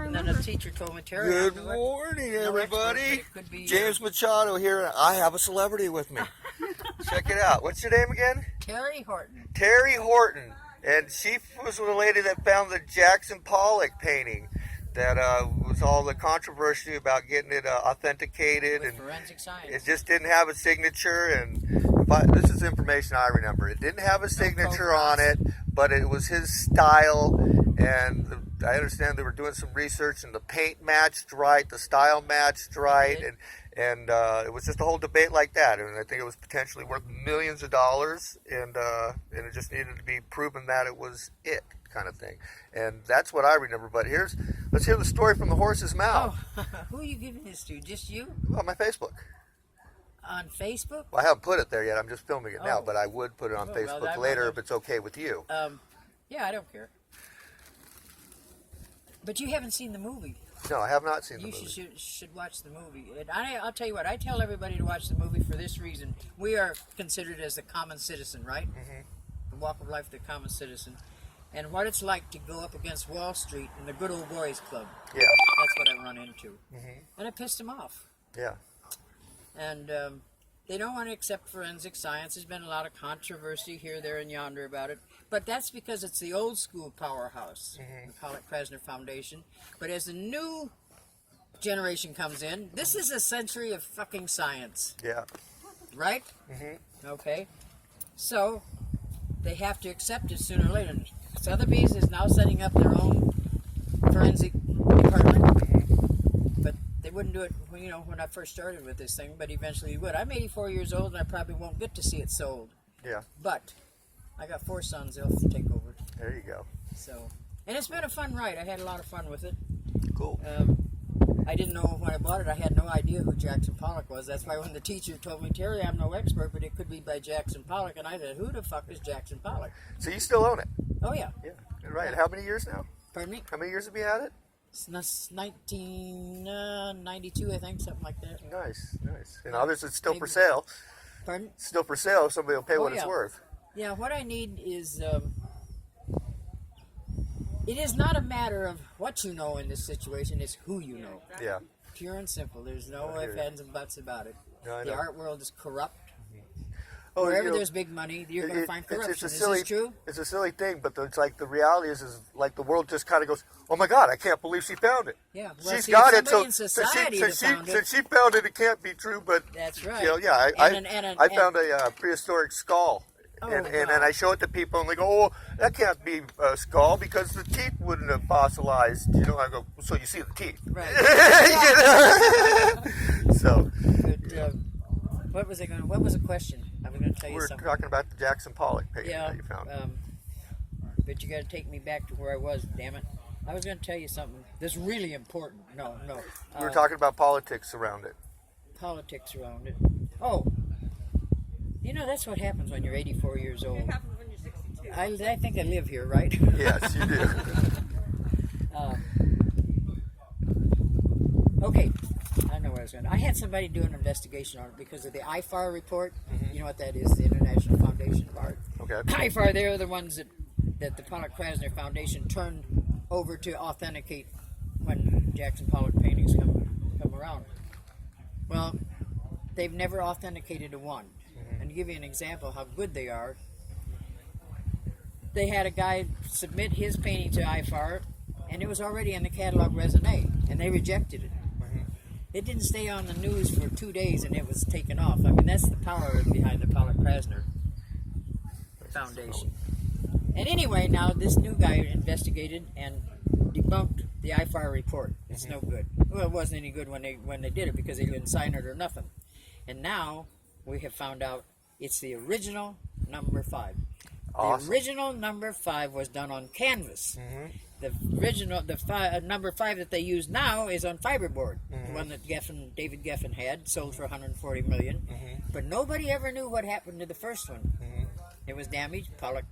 And then a teacher told me, Terry. Good morning, everybody. James Machado here. I have a celebrity with me. Check it out. What's your name again? Terry Horton. Terry Horton. And she was the lady that found the Jackson Pollock painting that was all the controversy about getting it authenticated. With and forensic science. It just didn't have a signature. And this is information I remember. It didn't have a signature on it, but it was his style. And I understand they were doing some research, and the paint matched right, the style matched right, and it was just a whole debate like that. And I think it was potentially worth millions of dollars, and it just needed to be proven that it was it, kind of thing. And that's what I remember. But let's hear the story from the horse's mouth. Oh, who are you giving this to? Just you? On my Facebook. On Facebook? Well, I haven't put it there yet. I'm just filming it now, but I would put it on Facebook later if it's okay with you. Yeah, I don't care. But you haven't seen the movie. No, I have not seen the movie. You should watch the movie. And I'll tell you what, I tell everybody to watch the movie for this reason. We are considered as the common citizen, right? Mm-hmm. The walk of life, the common citizen. And what it's like to go up against Wall Street in the good old boys club. Yeah. That's what I run into. Mm-hmm. And it pissed them off. Yeah. And they don't want to accept forensic science. There's been a lot of controversy here, there, and yonder about it. But that's because it's the old school powerhouse, the Pollock-Krasner Foundation. But as the new generation comes in, this is a century of fucking science. Yeah. Right? Mm-hmm. Okay. So they have to accept it sooner or later. Sotheby's is now setting up their own forensic department. But they wouldn't do it, when I first started with this thing, but eventually we would. I'm 84 years old, and I probably won't get to see it sold. Yeah. But I got 4 sons. They'll take over. There you go. So, and it's been a fun ride. I had a lot of fun with it. Cool. I didn't know when I bought it. I had no idea who Jackson Pollock was. That's why when the teacher told me, Terry, I'm no expert, but it could be by Jackson Pollock, and I said, who the fuck is Jackson Pollock? So you still own it? Oh yeah. Yeah. Right. How many years now? Pardon me? How many years have you had it? Since 1992, I think, something like that. Nice. And obviously it's still for sale. Pardon? Still for sale if somebody will pay what it's worth. Yeah, what I need is, it is not a matter of what you know in this situation, it's who you know. Yeah. Pure and simple. There's no ifs, ands, and buts about it. No, the art world is corrupt. Oh, Wherever there's big money, you're going to find corruption. Is this true? It's a silly thing, but it's like the reality is like the world just kind of goes, oh my God, I can't believe she found it. Yeah, well, she's got it. So since she found it, it can't be true. But that's right. I found a prehistoric skull. Oh, and I show it to people, and they go, "Oh, that can't be a skull because the teeth wouldn't have fossilized." I go, "So you see the teeth?" Right. So. What was the question? I was going to tell you something. We're talking about the Jackson Pollock painting that you found. But you got to take me back to where I was. Damn it! I was going to tell you something that's really important. No. We were talking about politics around it. Politics around it. Oh. That's what happens when you're 84 years old. It happens when you're 62. I think I live here, right? Yes, you do. Okay. I know where I was going. I had somebody do an investigation on it because of the IFAR report. Mm-hmm. You know what that is, the International Foundation of Art. Okay. IFAR, they're the ones that the Pollock-Krasner Foundation turned over to authenticate when Jackson Pollock paintings come around. Well, they've never authenticated a one. And to give you an example how good they are, they had a guy submit his painting to IFAR, and it was already in the catalog raisonné, and they rejected it. It didn't stay on the news for 2 days, and it was taken off. I mean, that's the power behind the Pollock-Krasner Foundation. And anyway, now this new guy investigated and debunked the IFAR report. It's no good. Well, it wasn't any good when they did it because they didn't sign it or nothing. And now we have found out it's the original number 5. Awesome. The original number 5 was done on canvas. Mm-hmm. The original, number 5 that they use now is on fiberboard. Mm-hmm. The one that David Geffen had, sold for $140 million. Mm-hmm. But nobody ever knew what happened to the first one. Mm-hmm. It was damaged. Pollock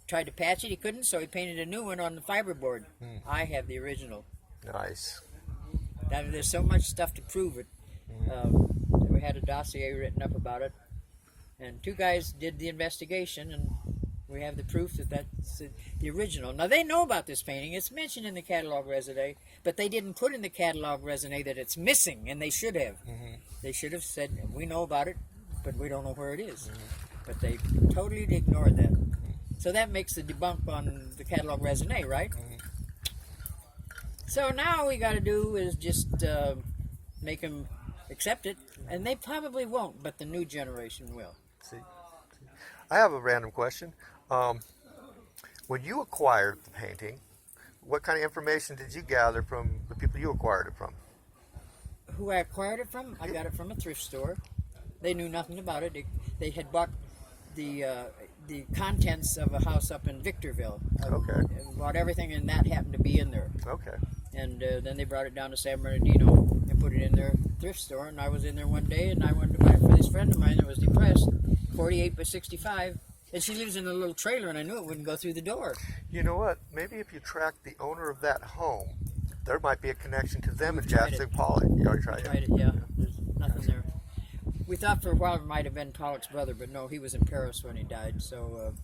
tried to patch it. He couldn't, so he painted a new one on the fiberboard. Mm. I have the original. Nice. Now, there's so much stuff to prove it. We had a dossier written up about it. And 2 guys did the investigation, and We have the proof that that's the original. Now, they know about this painting. It's mentioned in the catalog raisonné, but they didn't put in the catalog raisonné that it's missing, and they should have. They should have said, we know about it, but we don't know where it is. But they totally ignored that. So that makes the debunk on the catalog raisonné, right? So now all we got to do is just make them accept it, and they probably won't, but the new generation will. See, I have a random question. When you acquired the painting, what kind of information did you gather from the people you acquired it from? Who I acquired it from? I got it from a thrift store. They knew nothing about it. They had bought the contents of a house up in Victorville. Okay. Bought everything, and that happened to be in there. Okay. And then they brought it down to San Bernardino and put it in their thrift store. And I was in there one day, and I wanted to buy it for this friend of mine that was depressed, 48 by 65. And she lives in a little trailer, and I knew it wouldn't go through the door. You know what? Maybe if you track the owner of that home, there might be a connection to them and Jackson Pollock. You already tried it? Yeah. There's nothing there. We thought for a while it might have been Pollock's brother, but no, he was in Paris when he died. So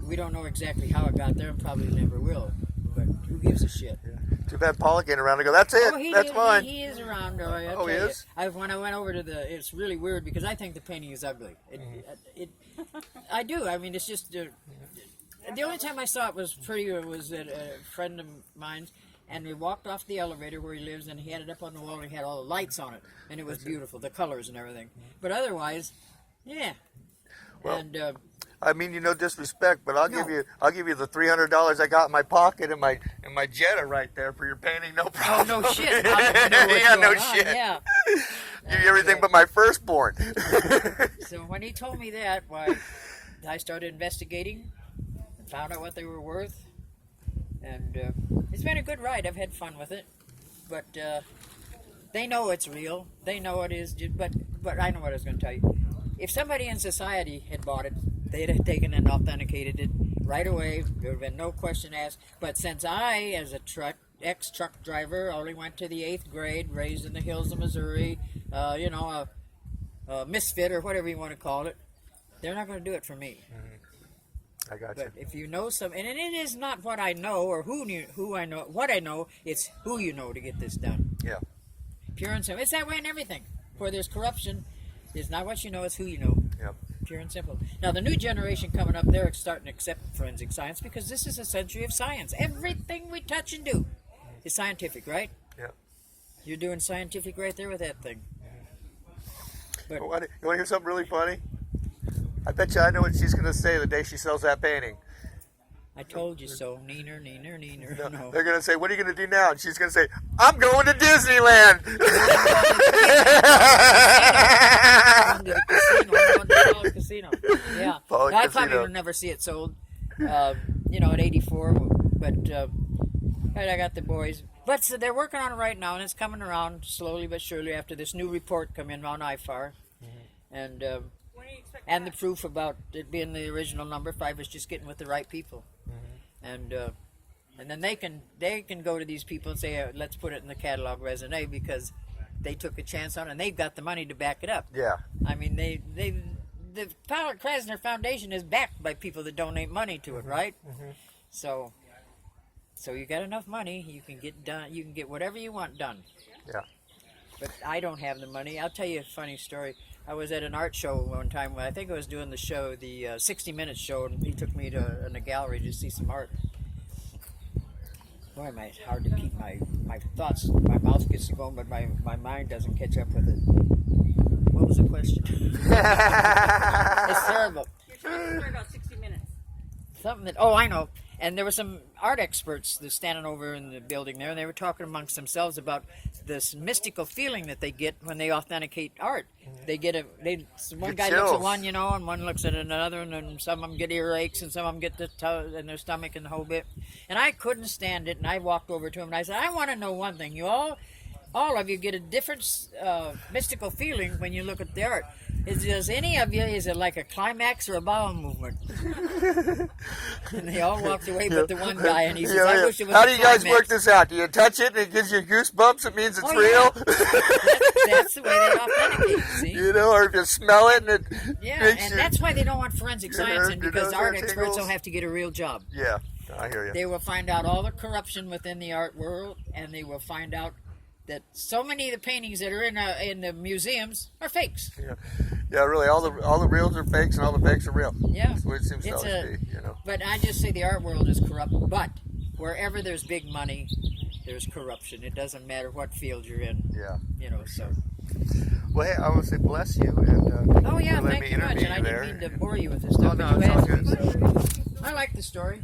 we don't know exactly how it got there, and probably never will. But who gives a shit? Yeah. Too bad Pollock ain't around to go, that's it, that's mine. He is around. Oh, he is? When I went over to it's really weird because I think the painting is ugly. I do. I mean, it's just... the only time I saw it was pretty was at a friend of mine's, and we walked off the elevator where he lives, and he had it up on the wall, and he had all the lights on it, and it was beautiful, the colors and everything. But otherwise, yeah. Well, and I mean, you no disrespect, but I'll give you the $300 I got in my pocket and my Jetta right there for your painting, no problem. Oh, no shit. Yeah, no shit. Yeah. Give you everything but my firstborn. So when he told me that, why, I started investigating and found out what they were worth. And it's been a good ride. I've had fun with it. But they know it's real. They know it is. But I know what I was going to tell you. If somebody in society had bought it, they'd have taken and authenticated it right away. There would have been no question asked. But since I, as a ex-truck driver, only went to the 8th grade, raised in the hills of Missouri, a misfit or whatever you want to call it, they're not going to do it for me. I got you. But if you know and it is not what I know or who I know, what I know, it's who you know to get this done. Yeah. Pure and simple. It's that way in everything. Where there's corruption, it's not what you know, it's who you know. Yep. Pure and simple. Now, the new generation coming up, they're starting to accept forensic science because this is a century of science. Everything we touch and do is scientific, right? Yeah. You're doing scientific right there with that thing. But, you want to hear something really funny? I bet you I know what she's going to say the day she sells that painting. I told you so. Neener, neener, neener. No. They're going to say, what are you going to do now? And she's going to say, I'm going to Disneyland. I'm going to the casino. Yeah. Pollock I Casino. probably will never see it sold, at 84. But I got the boys. But so they're working on it right now, and it's coming around slowly but surely after this new report come in on IFAR. And the proof about it being the original number 5 is just getting with the right people. And then they can go to these people and say, let's put it in the catalog raisonné because they took a chance on it and they've got the money to back it up. Yeah. I mean, the Pollock Krasner Foundation is backed by people that donate money to it, right? So you got enough money, you can get done. You can get whatever you want done. Yeah. But I don't have the money. I'll tell you a funny story. I was at an art show one time. I think I was doing the show, the 60 Minutes show, and he took me to in a gallery to see some art. Boy, it's hard to keep my thoughts. My mouth gets going, but my mind doesn't catch up with it. What was the question? It's terrible. You're talking to her about 60 Minutes. Something that, I know. And there were some art experts that standing over in the building there, and they were talking amongst themselves about this mystical feeling that they get when they authenticate art. They get one guy looks at one, and one looks at another, and then some of them get earaches, and some of them get in their stomach and the whole bit. And I couldn't stand it, and I walked over to him, and I said, I want to know one thing. You all all of you get a different mystical feeling when you look at the art. Does any of you, is it like a climax or a bowel movement? And they all walked away but the one guy, and he says, I wish it was How a do you guys climax. work this out? Do you touch it and it gives you goosebumps? It means it's Oh, real? That's the way they authenticate, see? You know, or if you smell it and it Yeah, makes and you... that's why they don't want forensic science in, your because nose art hair experts tingles. will have to get a real job. Yeah, I hear you. They will find out all the corruption within the art world, and they will find out that so many of the paintings that are in the museums are fakes. Yeah, really, all the reals are fakes and all the fakes are real. Yeah. That's the way it seems to It's always be, you know. But I just say the art world is corrupt. But wherever there's big money, there's corruption. It doesn't matter what field you're in. Yeah. You know, so. Well, hey, I want to say bless you and Oh, yeah, let thank me you much. interview And I there. didn't mean to bore you with this stuff. no, but you it's all asked me, good. so I like the story.